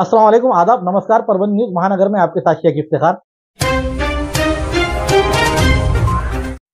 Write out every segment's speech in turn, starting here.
अस्सलाम वालेकुम, आदाब, नमस्कार। परभनी न्यूज महानगर में आपके साथ शेख इफ्तिखार।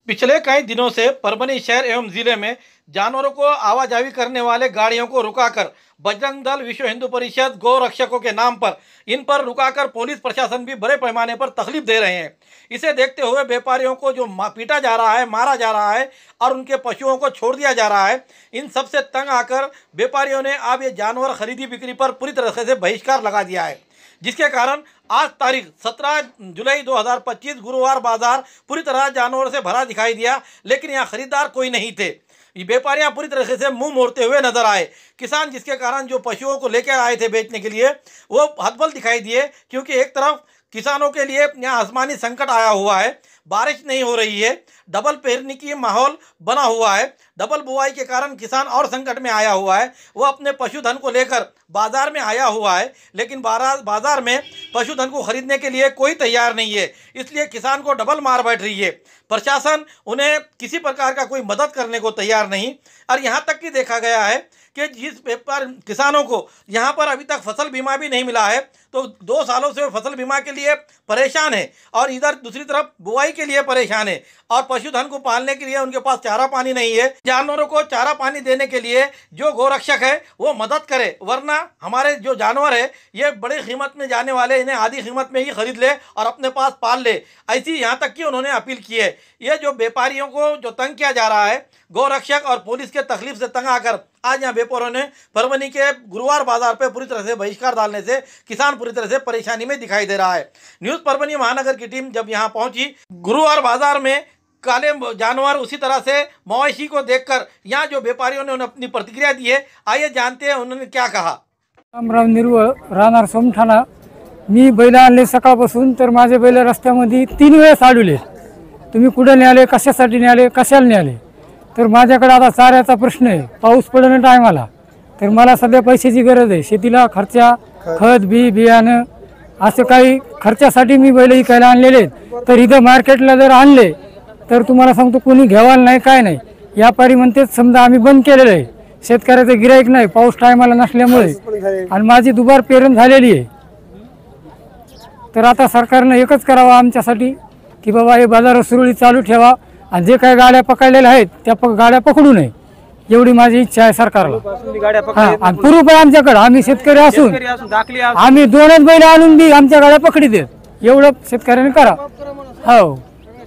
पिछले कई दिनों से परभनी शहर एवं जिले में जानवरों को आवाजाही करने वाले गाड़ियों को रुकाकर बजरंग दल, विश्व हिंदू परिषद, गौ रक्षकों के नाम पर इन पर रुकाकर पुलिस प्रशासन भी बड़े पैमाने पर तकलीफ दे रहे हैं। इसे देखते हुए व्यापारियों को जो पीटा जा रहा है, मारा जा रहा है और उनके पशुओं को छोड़ दिया जा रहा है, इन सब से तंग आकर व्यापारियों ने अब ये जानवर खरीदी बिक्री पर पूरी तरह से बहिष्कार लगा दिया है, जिसके कारण आज तारीख 17 जुलाई 2025 गुरुवार बाजार पूरी तरह जानवरों से भरा दिखाई दिया, लेकिन यहाँ खरीदार कोई नहीं थे। व्यापारियां पूरी तरीके से मुंह मोड़ते हुए नजर आए। किसान जिसके कारण जो पशुओं को लेकर आए थे बेचने के लिए, वो हतबल दिखाई दिए, क्योंकि एक तरफ किसानों के लिए यहाँ आसमानी संकट आया हुआ है, बारिश नहीं हो रही है, डबल पेरनी की माहौल बना हुआ है, डबल बुआई के कारण किसान और संकट में आया हुआ है। वो अपने पशुधन को लेकर बाजार में आया हुआ है, लेकिन बाजार में पशुधन को खरीदने के लिए कोई तैयार नहीं है, इसलिए किसान को डबल मार बैठ रही है। प्रशासन उन्हें किसी प्रकार का कोई मदद करने को तैयार नहीं, और यहाँ तक कि देखा गया है कि जिस पेपर किसानों को यहाँ पर अभी तक फसल बीमा भी नहीं मिला है, तो 2 सालों से फसल बीमा के लिए परेशान है और इधर दूसरी तरफ बुआई के लिए परेशान है, और पशुधन को पालने के लिए उनके पास चारा पानी नहीं है। जानवरों को चारा पानी देने के लिए जो गोरक्षक है वो मदद करे, वरना हमारे जो जानवर है ये बड़ी कीमत में जाने वाले, इन्हें आधी कीमत में ही खरीद ले और अपने पास पाल ले। ऐसी यहाँ तक कि उन्होंने अपील की है। ये जो व्यापारियों को जो तंग किया जा रहा है, गोरक्षक और पुलिस के तकलीफ से तंग आकर आज यहाँ व्यापारियों ने परभनी के गुरुवार बाजार पे पूरी तरह से बहिष्कार डालने से किसान पूरी तरह से परेशानी में दिखाई दे रहा है। न्यूज़ परभनी महानगर की टीम जब यहाँ पहुंची, गुरुवार बाजार में काले जानवर, उसी तरह से मवेशी को देखकर यहाँ जो व्यापारियों ने उन्हें अपनी प्रतिक्रिया दी है, आइए जानते हैं उन्होंने क्या कहा। रामराव निर्वळ, राहणार सोमठाणा। मी बैल आणले सकाळपासून, तर माझे बैल रस्त्यामध्ये 3 वेळेस अडवले। तुम्ही कुठे न्याले, कशासाठी न्याले, कशाला न्याले? तर माझ्याकडे आता चाऱ्याचा प्रश्न आहे, पाऊस पडणं टायमाला, तर मला सध्या पैशाची गरज आहे। शेतीला खर्चा, खत, बियाणं असं काही खर्चासाठी मी बैल विकायला आणलेले। तर इथं मार्केटला जर आणले तर तुम्हाला सांगतो कोणी घ्यावाला नाही, काय नाही। व्यापारी म्हणतेच समजा आम्ही बंद केलेलं आहे, शेतकऱ्याचं गिराईक नाही पाऊस टायमाला नसल्यामुळे, आणि माझी दुबार पेरण झालेली आहे। तर आता सरकारनं एकच करावं आमच्यासाठी की बाबा हे बाजार सुरळीत चालू ठेवा, आणि जे काही गाड्या पकडलेल्या आहेत त्या गाड्या पकडू नये, एवढी माझी इच्छा आहे सरकारला। आणि पूर्व आमच्याकडे, आम्ही शेतकरी असून आम्ही 2च बैल आणून बी आमच्या गाड्या पकडी देत, एवढं शेतकऱ्यांनी करा। हो,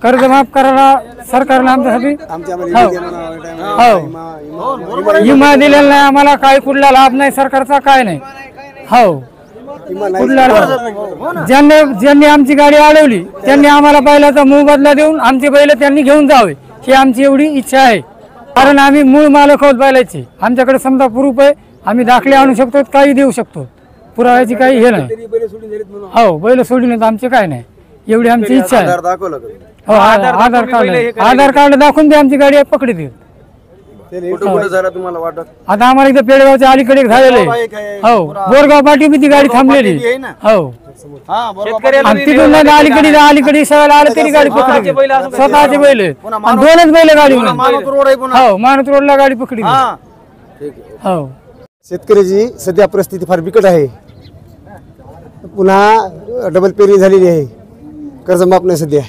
कर्ज माफ करायला सरकारने आमच्यासाठी हो विमा दिलेला नाही आम्हाला, काही कुठला लाभ नाही सरकारचा, काय नाही। हो, कुठला ज्यांनी आमची गाडी अडवली त्यांनी आम्हाला बैलाचा मोबदला देऊन आमचे बैल त्यांनी घेऊन जावे, ही आमची एवढी इच्छा आहे। कारण आम्ही मूळ मालक आहोत बैलाचे, आमच्याकडे समजा प्रूफ आहे, आम्ही दाखले आणू शकतो, काही देऊ शकतो, पुराव्याची काही हे नाही। हो, बैल सोडून आमचे काय नाही, एवढी आमची इच्छा आहे। हो, आधार कार्ड दाखवून दे, आमची गाडी पकडी दे। आता आम्हाला इथं पेडगावच्या अलीकडे झालेले, हो बोरगाव पाठी बी ती गाडी थांबलेली, हो तिथून अलीकडे सगळं आलं तरी गाडी पकडी, स्वतःचे बैल 2च बैल गाडी, हो मानत रोडला गाडी पकडी। हो, शेतकऱ्याची सध्या परिस्थिती फार बिकट आहे, पुन्हा डबल पेरणी झालेली आहे, कर्जमाफ नाही सध्या,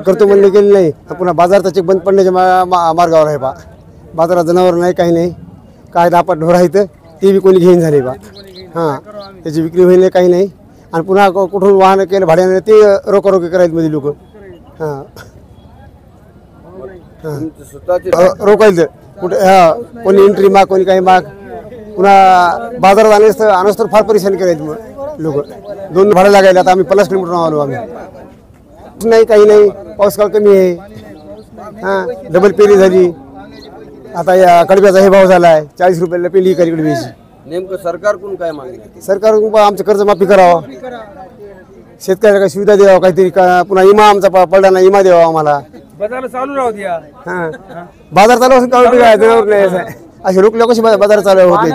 करतो म्हणणे केले नाही, पुन्हा बाजारचा चेक बंद पडण्याच्या मार्गावर आहे बा। बाजारात जनावर नाही, काही नाही, काय 10 ढोर आहेत ते बी कोणी घेईन झाले बा। हां, त्याची विक्री होईल नाही, काही नाही, आणि पुन्हा कुठून वाहन केलं भाड्याने ते रोकारोकी करायला मध्ये लोक। हां, रोकायचं कुठे, हां कोणी एंट्री माग, कोणी काही माग, पुन्हा बाजारात आणस तर फार परेशान करायचं लोक। 2 भाडं लागायला, आता आम्ही 50 किलोमीटर आलो, आम्ही नाही, काही नाही, पाऊस काळ कमी आहे। हां, डबल पेरी झाली, आता या कडब्याचा हे भाव झाला आहे, 40 रुपयाला पेली इकडे बेची। नेमकं सरकारकडून काय मागणी? सरकारकडून आमचं कर्जमाफी करावं, शेतकऱ्याला काही सुविधा द्यावं, काहीतरी पुन्हा इमा आमचा पडला नाही, इमा द्यावा आम्हाला। बाजार चालू राहू द्या। हां, बाजार चालू असून काय जनावर नाही, असे लोक कशी बाजार चालू होते,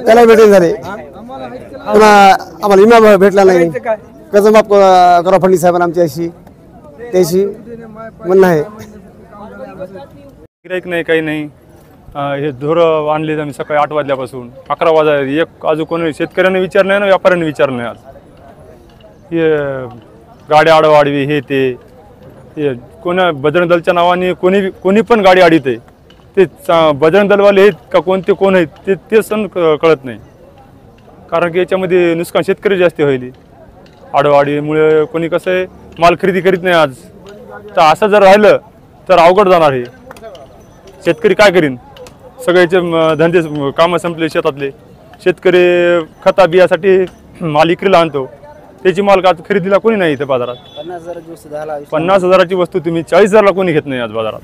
त्याला भेटेल झाले, पुन्हा आम्हाला इमा भेटला नाही, कर्जमाफ करा फडणवीस साहेबांना आमची अशी त्याची म्हणणं आहे। गिराईक नाही, काही नाही, हे ढोरं आणले आम्ही सकाळी 8 वाजल्यापासून 11 वाजता एक अजून कोणी शेतकऱ्यांनी विचारलं नाही ना व्यापाऱ्यांनी विचारलं नाही. आज हे गाड्या आडवाडवी हे ते कोणा बजरंग दलच्या नावाने कोणी पण गाडी आडीते. ते बजरंग दलवाले आहेत का कोणते कोण आहेत ते सण कळत नाही. कारण की याच्यामध्ये नुकसान शेतकरी जास्त होईल. आडवाडीमुळे कोणी कसं आहे माल खरेदी करीत नाही आज. तर असं जर राहिलं तर अवघड जाणार आहे. शेतकरी काय करीन. सगळ्याचे धंदे कामं संपले शेतातले. शेतकरी खता बियासाठी माल विक्रीला आणतो. त्याची माल का खरेदीला कोणी नाही इथे बाजारात. 50,000ची वस्तू तुम्ही 40,000ला कोणी घेत नाही आज बाजारात.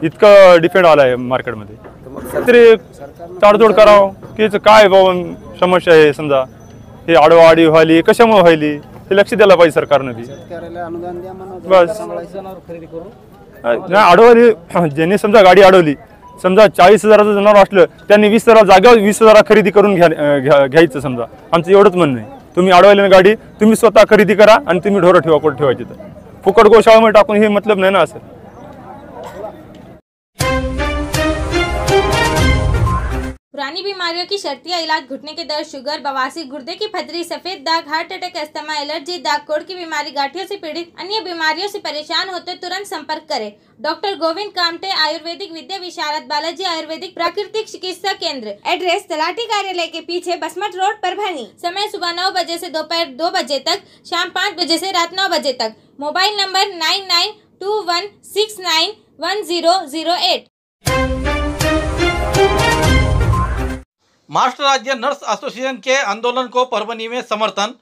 इतकं डिपेंड आलं आहे मार्केटमध्ये. तरी ताडजोड करावं की काय बाबा समस्या आहे. समजा हे आडवाडी व्हायली कशामुळे व्हायली हे लक्ष द्यायला पाहिजे सरकारनं बी. बस नाही आडवली ज्यांनी समजा गाडी अडवली समजा 40,000चं जनावर असलं त्यांनी 20,000 जागेवर 20,000 खरेदी करून घ्यायचं. समजा आमचं एवढंच म्हणणं आहे. तुम्ही अडवायला ना गाडी तुम्ही स्वतः खरेदी करा आणि तुम्ही ढोरं ठेवा कुठं ठेवायची. तर फुकट गोशाळामध्ये टाकून हे मतलब नाही ना. असं पुरानी बीमारियों की शर्तिया इलाज घुटने के दर्द, शुगर, बवासीर, गुर्दे की पथरी, सफेद दाग, हार्ट अटैक, अस्थमा, एलर्जी, दाग कोड़ की बीमारी, गांठियों से पीड़ित अन्य बीमारियों से परेशान होते तुरंत संपर्क करें। डॉक्टर गोविंद कामटे, आयुर्वेदिक विद्या विशारद, बालाजी आयुर्वेदिक प्राकृतिक चिकित्सा केंद्र। एड्रेस तलाठी कार्यालय के पीछे, बसमत रोड, परभणी। समय सुबह 9 बजे से दोपहर 2 बजे तक, शाम 5 बजे से रात 9 बजे तक। Mobile number 9921691008। महाराष्ट्र राज्य नर्स एसोसिएशन के आंदोलन को परभनी में समर्थन।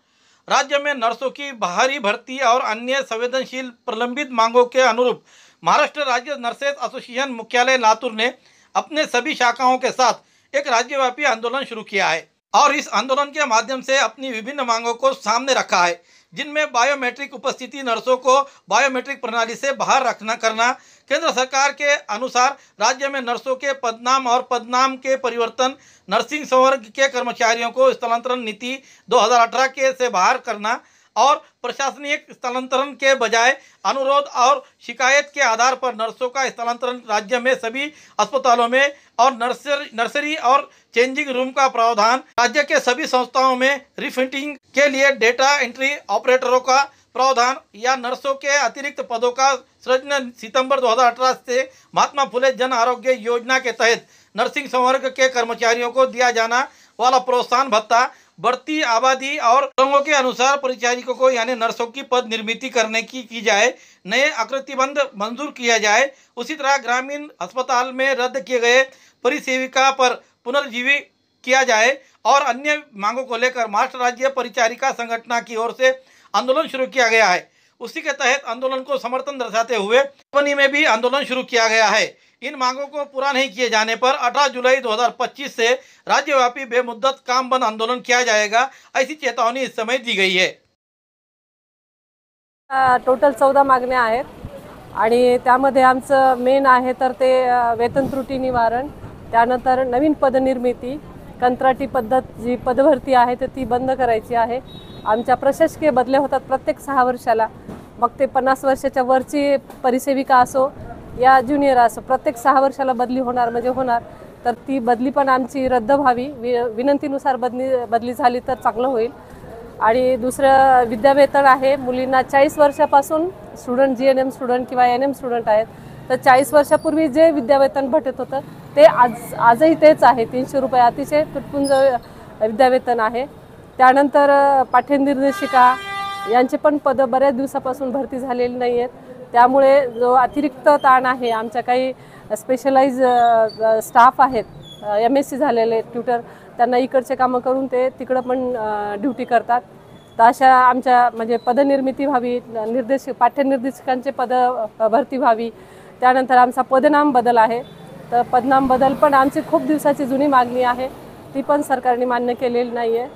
राज्य में नर्सों की बाहरी भर्ती और अन्य संवेदनशील प्रलंबित मांगों के अनुरूप महाराष्ट्र राज्य नर्सेज एसोसिएशन मुख्यालय लातूर ने अपने सभी शाखाओं के साथ एक राज्यव्यापी आंदोलन शुरू किया है और इस आंदोलन के माध्यम से अपनी विभिन्न मांगों को सामने रखा है, जिनमें बायोमेट्रिक उपस्थिति, नर्सों को बायोमेट्रिक प्रणाली से बाहर रखना करना, केंद्र सरकार के अनुसार राज्य में नर्सों के पदनाम और पदनाम के परिवर्तन, नर्सिंग संवर्ग के कर्मचारियों को स्थलांतरण नीति 2018 के से बाहर करना और प्रशासनिक स्थलांतरण के बजाय अनुरोध और शिकायत के आधार पर नर्सों का स्थलांतरण राज्य में सभी अस्पतालों में और नर्सरी और चेंजिंग रूम का प्रावधान, राज्य के सभी संस्थाओं में रिफिटिंग के लिए डेटा एंट्री ऑपरेटरों का प्रावधान या नर्सों के अतिरिक्त पदों का सृजन सितंबर 2018 से महात्मा फुले जन आरोग्य योजना के तहत नर्सिंग संवर्ग के कर्मचारियों को दिया जाना वाला प्रोत्साहन भत्ता, बढ़ती आबादी और रंगों के अनुसार परिचारिकों को यानी नर्सों की पद निर्मिति करने की जाए, नए आकृतिबंध मंजूर किया जाए। उसी तरह ग्रामीण अस्पताल में रद्द किए गए परिसेविका पर पुनर्जीवित किया जाए और अन्य मांगों को लेकर महाराष्ट्र राज्य परिचारिका संगठन की ओर से आंदोलन शुरू किया गया है। उसी के तहत आंदोलन को समर्थन दर्शाते हुए परभनी में भी आंदोलन शुरू किया गया है। इन मांगों को पूरा नहीं किए जाने पर 18 जुलाई 2025 से राज्यव्यापी बेमुद्दत काम बंद आंदोलन किया जाएगा, ऐसी चेतावनी इस समय दी गई है। टोटल 14 मागण्या आहेत आणि त्यामध्ये आमचं मेन आहे तर ते वेतन त्रुटी निवारण, त्यानंतर नवीन पदनिर्मिती, कंत्राटी पद्धत जी पदभरती आहे तर ती बंद करायची आहे। आमच्या प्रशासकीय बदल्या होतात प्रत्येक 6 वर्षाला, मग ते 50 वर्षाच्या वरची परिसेविका असो या ज्युनियर असो, प्रत्येक 6 वर्षाला बदली होणार म्हणजे होणार। तर ती बदली पण आमची रद्द व्हावी, विनंतीनुसार बदली झाली तर चांगलं होईल। आणि दुसरं विद्यावेतन आहे मुलींना 40 वर्षापासून स्टुडंट जीएनएम स्टुडंट किंवा एनएम स्टुडंट आहेत तर 40 वर्षापूर्वी जे विद्यावेतन भेटत होतं ते आजही तेच आहे। 300 रुपये अतिशय तुटपुंज विद्यावेतन आहे। त्यानंतर पाठ्यनिर्देशिका यांचे पण पद बऱ्याच दिवसापासून भरती झालेली नाही आहेत, त्यामुळे जो अतिरिक्त ताण आहे, आमच्या काही स्पेशलाइज स्टाफ आहेत MSc झालेले ट्युटर, त्यांना इकडचे कामं करून ते तिकडं पण ड्युटी करतात। तर अशा आमच्या म्हणजे पदनिर्मिती व्हावी, पाठ्यनिर्देशिकांचे पद भरती व्हावी। त्यानंतर आमचा पदनाम बदल आहे, तर पदनाम बदल पण आमची खूप दिवसाची जुनी मागणी आहे, ती पण सरकारने मान्य केलेली नाही आहे,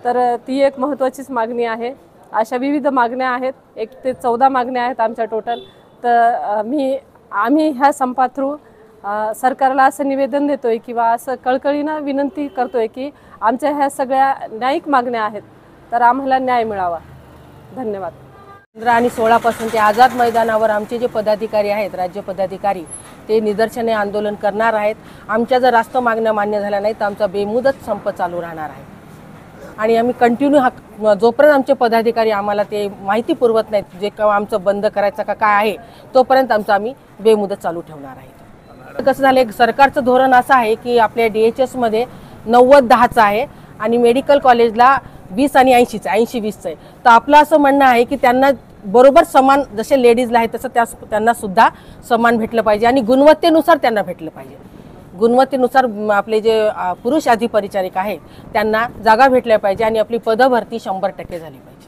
तर ती एक महत्त्वाचीच मागणी आहे। अशा विविध मागण्या आहेत, 1 ते 14 मागण्या आहेत आमच्या टोटल। तर आम्ही ह्या संपा थ्रू सरकारला असं निवेदन देतोय किंवा असं कळकळीनं विनंती करतोय की आमच्या ह्या सगळ्या न्यायिक मागण्या आहेत तर आम्हाला न्याय मिळावा। धन्यवाद। 15 आणि 16 पासून ते आझाद मैदानावर आमचे जे पदाधिकारी आहेत, राज्य पदाधिकारी, ते निदर्शने आंदोलन करणार आहेत. आमच्या जर रास्त मागण्या मान्य झाल्या नाही तर आमचा बेमुदत संप चालू राहणार आहे. आणि आम्ही कंटिन्यू जोपर्यंत आमचे पदाधिकारी आम्हाला ते माहिती पुरवत नाहीत जे काम आमचं बंद करायचं का काय आहे, तोपर्यंत आम्ही बेमुदत चालू ठेवणार आहे. कसं झालं, सरकारचं धोरण असं आहे की आपल्या DHSमध्ये 90-10चं आहे आणि मेडिकल कॉलेजला 20 आणि 80चं 80-20चं आहे. तर आपलं असं म्हणणं आहे की त्यांना बरोबर समान, जसे लेडीजला आहे तसं त्यांना सुद्धा समान भेटलं पाहिजे आणि गुणवत्तेनुसार त्यांना भेटलं पाहिजे. गुणवत्तेनुसार आपले जे पुरुष अधिपरिचारिक आहेत त्यांना जागा भेटल्या पाहिजे आणि आपली पदभरती 100% झाली पाहिजे.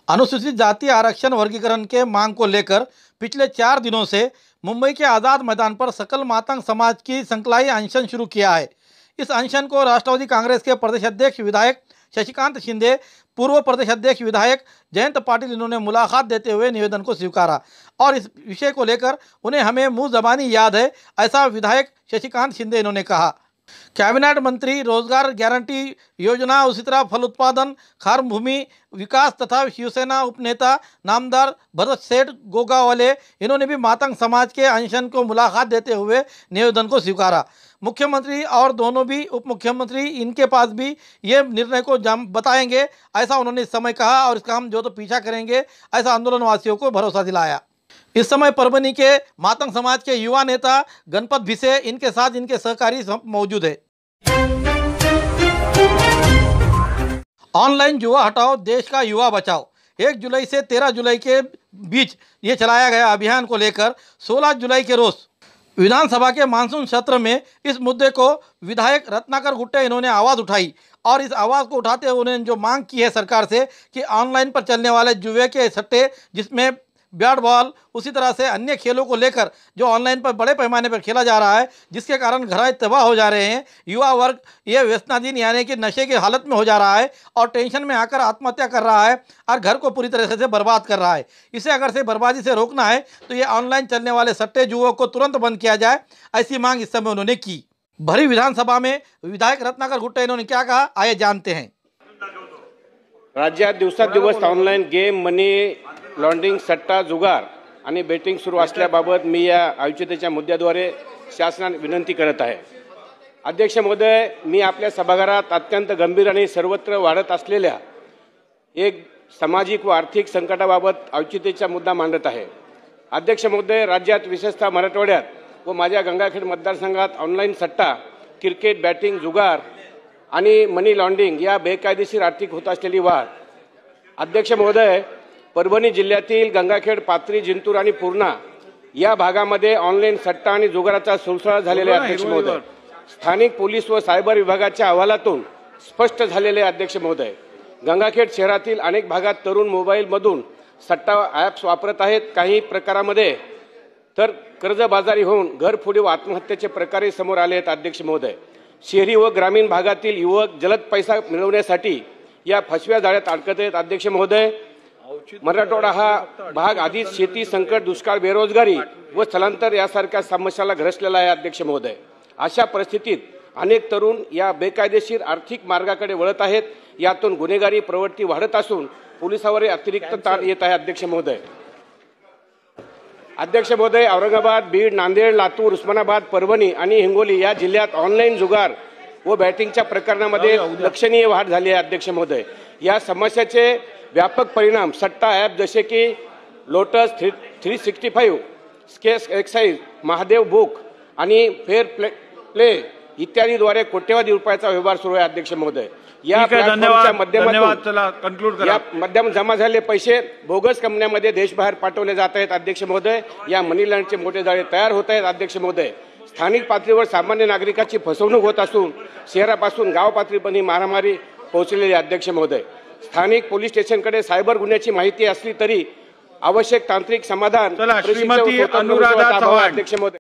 अनुसूचित जाति आरक्षण वर्गीकरण के मांग को लेकर पिछले 4 दिनों से मुंबई के आज़ाद मैदान पर सकल मातंग समाज की संकल्पी अनशन शुरू किया है. इस अनशन को राष्ट्रवादी कांग्रेस के प्रदेश अध्यक्ष विधायक शशिकांत शिंदे, पूर्व प्रदेश अध्यक्ष विधायक जयंत पाटिल, इन्होंने मुलाकात देते हुए निवेदन को स्वीकारा और इस विषय को लेकर उन्हें हमें मुँह ज़बानी याद है, ऐसा विधायक शशिकांत शिंदे इन्होंने कहा. कैबिनेट मंत्री रोजगार गारंटी योजना, उसी तरह फल उत्पादन, खार्म भूमि विकास तथा शिवसेना उपनेता नामदार भरत सेठ गोगावाले, इन्होंने भी मातंग समाज के अनशन को मुलाकात देते हुए निवेदन को स्वीकारा. मुख्यमंत्री और दोनों भी उप मुख्यमंत्री, इनके पास भी ये निर्णय को बताएंगे, ऐसा उन्होंने इस समय कहा और इसका हम जो तो पीछा करेंगे, ऐसा आंदोलनवासियों को भरोसा दिलाया. इस समय परभनी के मातंग समाज के युवा नेता गणपत भिसे, इनके साथ इनके सहकारी मौजूद है. ऑनलाइन जुआ हटाओ, देश का युवा बचाओ. 1 जुलाई से 13 जुलाई के बीच ये चलाया गया अभियान को लेकर 16 जुलाई के रोज विधानसभा के मानसून सत्र में इस मुद्दे को विधायक रत्नाकर गुट्टे इन्होंने आवाज़ उठाई और इस आवाज़ को उठाते हुए उन्होंने जो मांग की है सरकार से कि ऑनलाइन पर चलने वाले जुए के सट्टे, जिसमें बैट बॉल, उसी तरह से अन्य खेलों को लेकर जो ऑनलाइन पर बड़े पैमाने पर खेला जा रहा है, जिसके कारण घराए तबाह हो जा रहे हैं, युवा वर्ग ये व्यसनाधीन यानी कि नशे की हालत में हो जा रहा है और टेंशन में आकर आत्महत्या कर रहा है और घर को पूरी तरह से बर्बाद कर रहा है. इसे अगर से बर्बादी से रोकना है तो ये ऑनलाइन चलने वाले सट्टे जुओं को तुरंत बंद किया जाए, ऐसी मांग इस समय उन्होंने की. भरी विधानसभा में विधायक रत्नाकर गुट्टे इन्होंने क्या कहा, आइए जानते हैं. राज्यात दिवसादिवस ऑनलाईन गेम, मनी लॉन्ड्रिंग, सट्टा, जुगार आणि बेटिंग सुरू असल्याबाबत मी या आयोजितेच्या मुद्द्याद्वारे शासनाला विनंती करत आहे. अध्यक्ष महोदय, मी आपल्या सभागृहात अत्यंत गंभीर आणि सर्वत्र वाढत असलेल्या एक सामाजिक व आर्थिक संकटाबाबत आयोजितेचा मुद्दा मांडत आहे. अध्यक्ष महोदय, राज्यात विशेषतः मराठवाड्यात व माझ्या गंगाखेड मतदारसंघात ऑनलाईन सट्टा, क्रिकेट, बॅटिंग, जुगार आणि मनी लॉन्ड्रिंग या बेकायदेशीर आर्थिक होत असलेली वाढ. अध्यक्ष महोदय, परभणी जिल्ह्यातील गंगाखेड, पाथरी, जिंतूर आणि पूर्णा या भागामध्ये ऑनलाईन सट्टा आणि जुगाराचा सुळसुळाट झालेला आहे. अध्यक्ष महोदय, स्थानिक पोलीस व सायबर विभागाच्या अहवालातून स्पष्ट झालेले अध्यक्ष महोदय, गंगाखेड शहरातील अनेक भागात तरुण मोबाईलमधून सट्टा ॲप्स वापरत आहेत. काही प्रकारामध्ये तर कर्जबाजारी होऊन घरफोडी व आत्महत्येचे प्रकारही समोर आले आहेत. अध्यक्ष महोदय, शहरी व ग्रामीण भागातील युवक जलद पैसा मिळवण्यासाठी या फसव्या जाळ्यात अडकत आहेत. अध्यक्ष महोदय, मराठवाडा हा भाग आधीच शेती संकट, दुष्काळ, बेरोजगारी व स्थलांतर यासारख्या समस्याला ग्रसलेला आहे. अध्यक्ष महोदय, अशा परिस्थितीत अनेक तरुण या बेकायदेशीर आर्थिक मार्गाकडे वळत आहेत. यातून गुन्हेगारी प्रवृत्ती वाढत असून पोलिसावरही अतिरिक्त ताण येत आहे. अध्यक्ष महोदय, औरंगाबाद, बीड, नांदेड, लातूर, उस्मानाबाद, परभणी आणि हिंगोली या जिल्ह्यात ऑनलाईन जुगार व बॅटिंगच्या प्रकरणामध्ये लक्षणीय वाढ झाली आहे. अध्यक्ष महोदय, या समस्येचे व्यापक परिणाम सट्टा ॲप जसे की लोटस 365, स्केस एक्साइज, महादेव बुक आणि फेअर प्ले इत्यादीद्वारे कोट्यवधी रुपयाचा व्यवहार सुरू आहे. अध्यक्ष महोदय, या प्लॅटफॉर्मच्या माध्यमातून जमा झालेले पैसे बोगस कंपन्यांमध्ये देशबाहेर पाठवले जात आहेत. अध्यक्ष महोदय, या मनी लॉन्ड्रीचे मोठे जाळे तयार होत आहेत. अध्यक्ष महोदय, स्थानिक पातळीवर सामान्य नागरिकांची फसवणूक होत असून शहरापासून गाव पातळीपर्यंत मारामारी पोहोचलेली. अध्यक्ष महोदय, स्थानिक पोलीस स्टेशनकडे सायबर गुन्ह्याची माहिती असली तरी आवश्यक तांत्रिक समाधान. अध्यक्ष महोदय,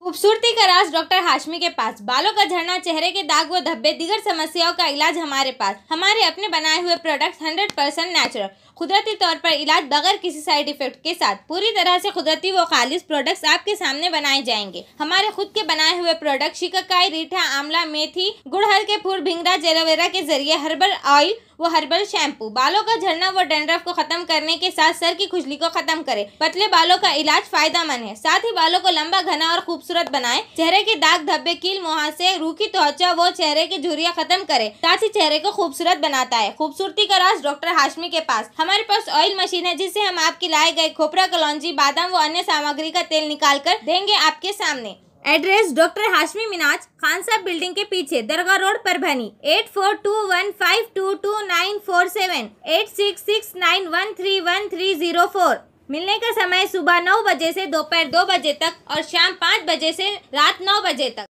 खूबसूरती का राज डॉक्टर हाशमी के पास, बालों का झड़ना, चेहरे के दाग व धब्बे, दीगर समस्याओं का इलाज हमारे पास. हमारे अपने बनाए हुए प्रोडक्ट 100% नेचुरल, कुदरती तौर पर इलाज बगैर किसी साइड इफेक्ट के साथ पूरी तरह से कुदरती व खालिश प्रोडक्ट्स आपके सामने बनाए जाएंगे। हमारे खुद के बनाए हुए प्रोडक्ट शिकाकाई, रीठा, आंवला, मेथी, गुड़हल के फूल, भिंगराज, एलोवेरा के जरिए हर्बल ऑयल वो हर्बल शैम्पू बालों का झड़ना व डैंड्रफ को खत्म करने के साथ सर की खुजली को खत्म करे। पतले बालों का इलाज फायदेमंद है, साथ ही बालों को लंबा, घना और खूबसूरत बनाए। चेहरे के दाग, धब्बे, कील, मुहासे, रूखी त्वचा वो चेहरे की झुर्रियां खत्म करे, साथ ही चेहरे को खूबसूरत बनाता है। खूबसूरती का राज डॉक्टर हाशमी के पास। हमारे पास ऑयल मशीन है जिससे हम आपकी लाए गए खोपरा, कलौंजी, बादाम व अन्य सामग्री का तेल निकाल कर देंगे आपके सामने। एड्रेस डॉक्टर हाशमी मिनाज, खान साहब बिल्डिंग के पीछे, दरगाह रोड, परभनी। 8421522947 8669131304। मिलने का समय सुबह 9 बजे से दोपहर 2 बजे तक और शाम 5 बजे से रात 9 बजे तक।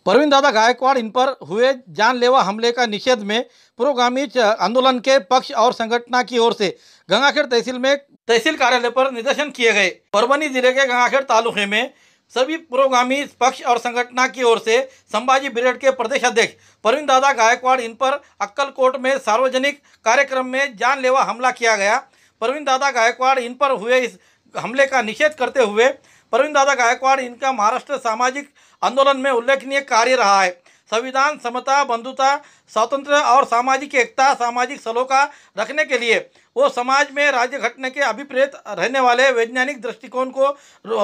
परवीन दादा गायकवाड़ इन पर हुए जानलेवा हमले का निषेध में पुरोगामी आंदोलन के पक्ष और संगठन की ओर से गंगाखेड़ तहसील में तहसील कार्यालय पर निदर्शन किए गए। परभनी जिले के गंगाखेड़ तालुके में सभी पुरोगामी पक्ष और संगठन की ओर से संभाजी ब्रिगेड के प्रदेश अध्यक्ष परवीन दादा गायकवाड़ इन पर अक्कलकोट में सार्वजनिक कार्यक्रम में जानलेवा हमला किया गया। परवीन दादा गायकवाड़ इन पर हुए इस हमले का निषेध करते हुए परवीन दादा गायकवाड़ इनका महाराष्ट्र सामाजिक आंदोलन में उल्लेखनीय कार्य रहा है। संविधान, समता, बंधुता, स्वातंत्र्य और सामाजिक एकता, सामाजिक सलोखा रखने के लिए वो समाज में राज्य घटने के अभिप्रेत रहने वाले वैज्ञानिक दृष्टिकोण को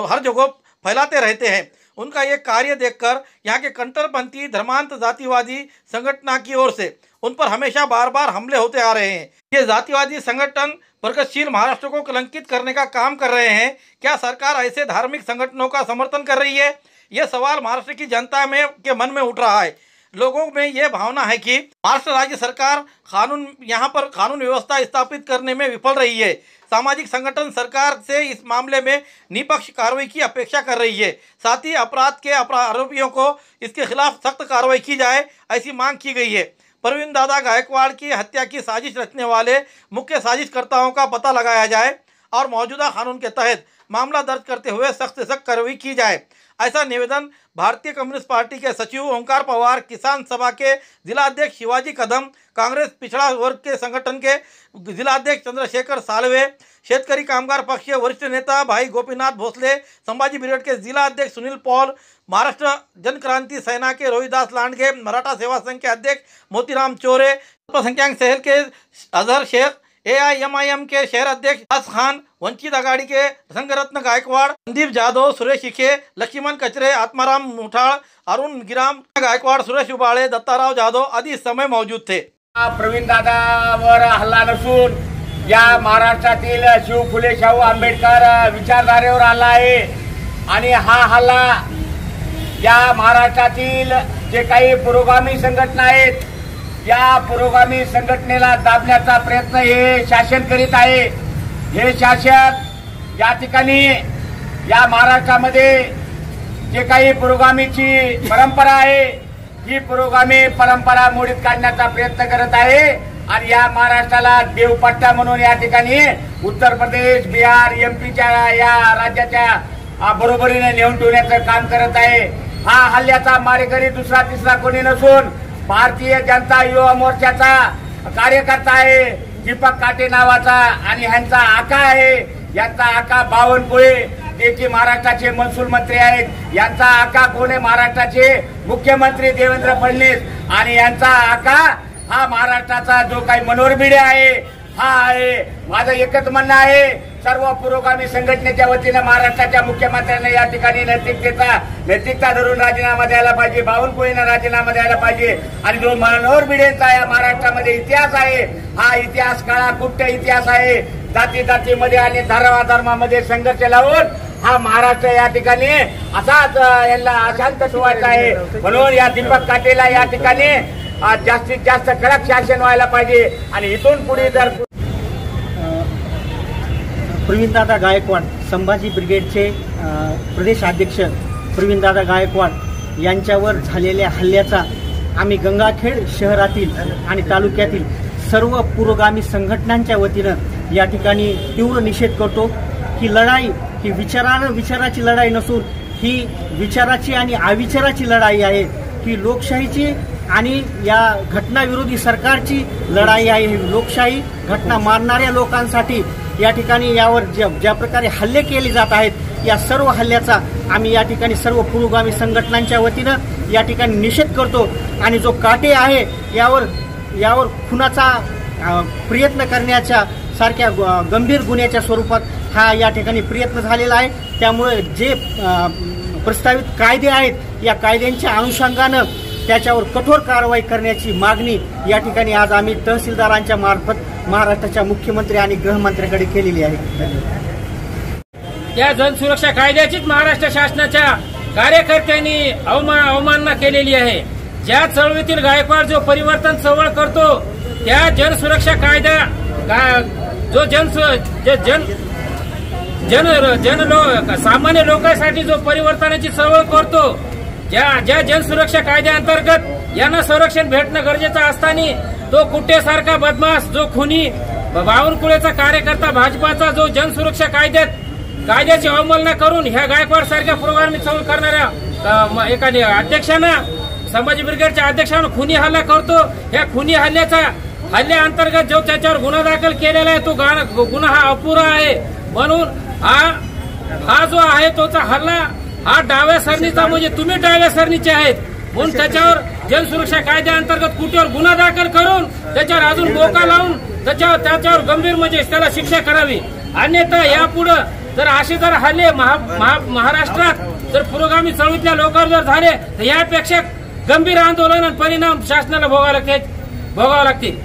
हर जगह फैलाते रहते हैं। उनका ये कार्य देखकर यहाँ के कट्टरपंथी धर्मांत जातिवादी संगठन की ओर से उन पर हमेशा बार बार हमले होते आ रहे हैं। ये जातिवादी संगठन प्रगतिशील महाराष्ट्र को कलंकित करने का काम कर रहे हैं। क्या सरकार ऐसे धार्मिक संगठनों का समर्थन कर रही है? यह सवाल महाराष्ट्र की जनता में के मन में उठ रहा है। लोगों में यह भावना है कि महाराष्ट्र राज्य सरकार यहाँ पर कानून व्यवस्था स्थापित करने में विफल रही है। सामाजिक संगठन सरकार से इस मामले में निष्पक्ष कार्रवाई की अपेक्षा कर रही है। साथ ही अपराध के आरोपियों को इसके खिलाफ सख्त कार्रवाई की जाए, ऐसी मांग की गई है। परवीन दादा गायकवाड़ की हत्या की साजिश रचने वाले मुख्य साजिशकर्ताओं का पता लगाया जाए और मौजूदा कानून के तहत मामला दर्ज करते हुए सख्त से सख्त कार्रवाई की जाए, ऐसा निवेदन भारतीय कम्युनिस्ट पार्टी के सचिव ओंकार पवार, किसान सभा के जिलाध्यक्ष शिवाजी कदम, कांग्रेस पिछड़ा वर्ग के संगठन के जिलाध्यक्ष चंद्रशेखर सालवे, शेतकरी कामगार पक्ष के वरिष्ठ नेता भाई गोपीनाथ भोसले, संभाजी ब्रिगेड के जिला अध्यक्ष सुनील पॉल, महाराष्ट्र जन क्रांति सेना के रोहिदास लांडगे, मराठा सेवा संघ के अध्यक्ष मोतीराम चोरे, अल्पसंख्यक सेल के अजहर शेख, AIMIM के शहर अध्यक्ष दास खान, वंचित आघाड़ी के संगरत्न गायकवाड़, संदीप जाधव, सुरेश शिखे, लक्ष्मण कचरे, आत्माराम मुठाळ, अरुण गिराम गायकवाड़, सुरेश उबाळे, दत्ताराव जाधव आदि इस समय मौजूद थे। प्रवीण दादावर हल्ला नसून या महाराष्ट्रातील शिव फुले शाहू आंबेडकर विचारधारेवर हल्ला आहे आणि हा हल्ला या महाराष्ट्रातील जे काही पुरोगामी संघटना आहेत या पुरोगामी संघटनेला दाबण्याचा प्रयत्न हे शासन करीत आहे। हे शासन या ठिकाणी या महाराष्ट्रामध्ये जे काही पुरोगामीची परंपरा आहे ही पुरोगामी परंपरा मोडीत काढण्याचा प्रयत्न करत आहे आणि या महाराष्ट्राला देवपट्टा म्हणून या ठिकाणी उत्तर प्रदेश, बिहार, MP या राज्याच्या बरोबरीने नेऊन ठेवण्याचं काम करत आहे। हा हल्ल्याचा मारेकरी दुसरा तिसरा कोणी नसून भारतीय जनता युवा मोर्चाचा कार्यकर्ता आहे दीपक काटे नावाचा आणि ह्यांचा आका आहे। यांचा आका बावनकुळे जे की महाराष्ट्राचे महसूल मंत्री आहेत। यांचा आका कोण आहे? महाराष्ट्राचे मुख्यमंत्री देवेंद्र फडणवीस आणि यांचा आका हा महाराष्ट्राचा जो काही मनोहर भिडे आहे हा आहे। माझं एकच म्हणणं आहे सर्व पुरोगामी संघटनेच्या वतीने महाराष्ट्राच्या मुख्यमंत्र्यांना या ठिकाणी नैतिकता धरून राजीनामा द्यायला पाहिजे, बावनकुळेंना राजीनामा द्यायला पाहिजे आणि जो मनोहर भिडेंचा या महाराष्ट्रामध्ये इतिहास आहे हा इतिहास काळा गुप्त इतिहास आहे। जातीमध्ये आणि धर्मामध्ये संघर्ष लावून हा महाराष्ट्र या ठिकाणी असाच यांना अशांत ठेवायचा आहे। म्हणून या दीपक काटेला या ठिकाणी जास्तीत जास्त कडक शासन व्हायला पाहिजे आणि इथून पुढे जर प्रवीणदादा गायकवाड संभाजी ब्रिगेडचे प्रदेश अध्यक्ष प्रवीणदादा गायकवाड यांच्यावर झालेल्या हल्ल्याचा आम्ही गंगाखेड शहरातील आणि तालुक्यातील सर्व पुरोगामी संघटनांच्या वतीनं या ठिकाणी तीव्र निषेध करतो। ही लढाई ही विचाराची लढाई नसून ही विचाराची आणि अविचाराची लढाई आहे। ही लोकशाहीची आणि या घटनाविरोधी सरकारची लढाई आहे। ही लोकशाही घटना मानणाऱ्या लोकांसाठी या ठिकाणी यावर ज्या प्रकारे हल्ले केले जात आहेत, या सर्व हल्ल्याचा आम्ही या ठिकाणी सर्व पुरोगामी संघटनांच्या वतीनं या ठिकाणी निषेध करतो आणि जो काटे आहे यावर खुनाचा प्रयत्न करण्याच्या सारख्या गंभीर गुन्ह्याच्या स्वरूपात हा या ठिकाणी प्रयत्न झालेला आहे। त्यामुळे जे प्रस्तावित कायदे आहेत या कायद्यांच्या अनुषंगानं त्याच्यावर कठोर कारवाई करण्याची मागणी या ठिकाणी आज आम्ही तहसीलदारांच्या मार्फत महाराष्ट्राच्या मुख्यमंत्री आणि गृहमंत्र्यांकडे केलेली आहे। या जनसुरक्षा कायद्याचीच महाराष्ट्र शासनाच्या कार्यकर्त्यांनी अवमानना केलेली आहे। ज्या चळवळीतील गायकवाड जो परिवर्तन चळवळ करतो, त्या जनसुरक्षा कायदा जो सामान्य लोकांसाठी जो परिवर्तनाची चळवळ करतो, ज्या जनसुरक्षा कायद्याअंतर्गत यांना संरक्षण भेटणं गरजेचं असताना तो कुट्टेसारखा बदमाश, जो खुनी बावनकुळेचा कार्यकर्ता भाजपाचा जो जनसुरक्षा कायद्याची अवमानना करून ह्या गायकवाड सारख्या पुरोगामी चळवळ करणाऱ्या एखाद्या अध्यक्षांना, संभाजी ब्रिगेडच्या अध्यक्षांना खुनी हल्ला करतो। ह्या खुनी हल्ल्याअंतर्गत जो त्याच्यावर गुन्हा दाखल केलेला आहे तो गुन्हा हा अपुरा आहे। म्हणून हा जो आहे तोचा हल्ला हा डाव्या सरणीचा, म्हणजे तुम्ही डाव्या सरणीचे आहेत म्हणून त्याच्यावर जनसुरक्षा कायद्याअंतर्गत कुठेवर गुन्हा दाखल करून त्याच्यावर अजून बोका लावून त्याच्यावर गंभीर म्हणजे त्याला शिक्षा करावी। अन्यथा यापुढे जर असे जर हल्ले महाराष्ट्रात जर पुरोगामी चळवळीतल्या लोकांवर जर झाले तर यापेक्षा गंभीर आंदोलन आणि परिणाम शासनाला भोगावे लागतील।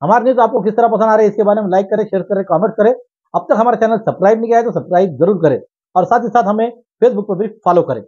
हमारे न्यूज आपको किस तरह पसंद आ रही है इसके बारे में लाइक करें, शेयर करें, कमेंट करें। अब तक हमारे चैनल सब्सक्राइब नहीं किया है तो सब्सक्राइब जरूर करें और साथ ही साथ हमें फेसबुक पर भी फॉलो करें।